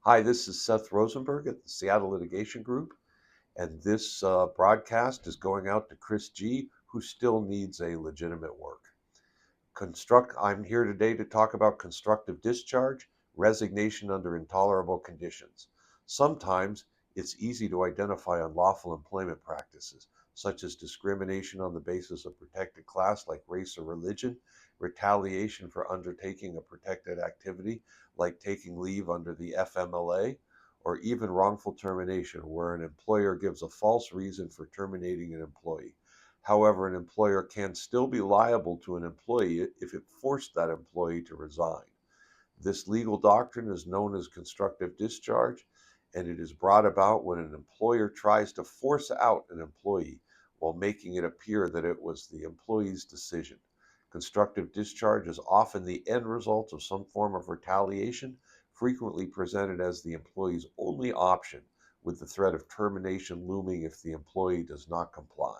Hi, this is Seth Rosenberg at the Seattle Litigation Group, and this broadcast is going out to Chris G., who still needs a legitimate work. I'm here today to talk about constructive discharge, resignation under intolerable conditions. Sometimes it's easy to identify unlawful employment practices, such as discrimination on the basis of protected class like race or religion, retaliation for undertaking a protected activity like taking leave under the FMLA, or even wrongful termination, where an employer gives a false reason for terminating an employee. However, an employer can still be liable to an employee if it forced that employee to resign. This legal doctrine is known as constructive discharge, and it is brought about when an employer tries to force out an employee while making it appear that it was the employee's decision. Constructive discharge is often the end result of some form of retaliation, frequently presented as the employee's only option, with the threat of termination looming if the employee does not comply.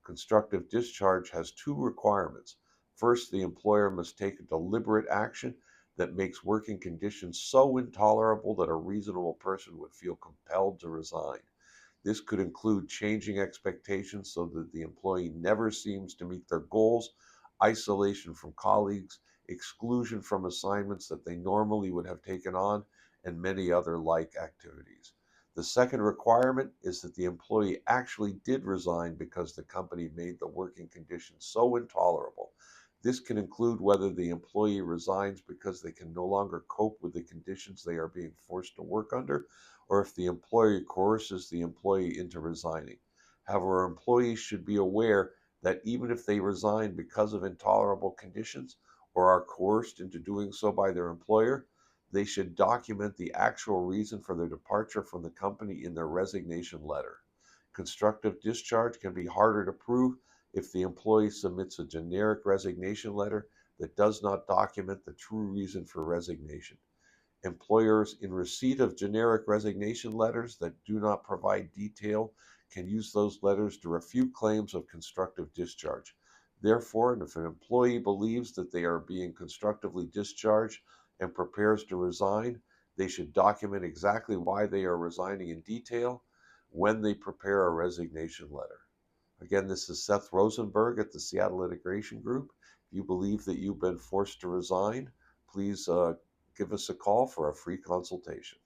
Constructive discharge has two requirements. First, the employer must take a deliberate action that makes working conditions so intolerable that a reasonable person would feel compelled to resign. This could include changing expectations so that the employee never seems to meet their goals, isolation from colleagues, exclusion from assignments that they normally would have taken on, and many other like activities. The second requirement is that the employee actually did resign because the company made the working conditions so intolerable. This can include whether the employee resigns because they can no longer cope with the conditions they are being forced to work under, or if the employer coerces the employee into resigning. However, employees should be aware that even if they resign because of intolerable conditions or are coerced into doing so by their employer, they should document the actual reason for their departure from the company in their resignation letter. Constructive discharge can be harder to prove if the employee submits a generic resignation letter that does not document the true reason for resignation. Employers in receipt of generic resignation letters that do not provide detail can use those letters to refute claims of constructive discharge. Therefore, if an employee believes that they are being constructively discharged and prepares to resign, they should document exactly why they are resigning in detail when they prepare a resignation letter. Again, this is Seth Rosenberg at the Seattle Litigation Group. If you believe that you've been forced to resign, please give us a call for a free consultation.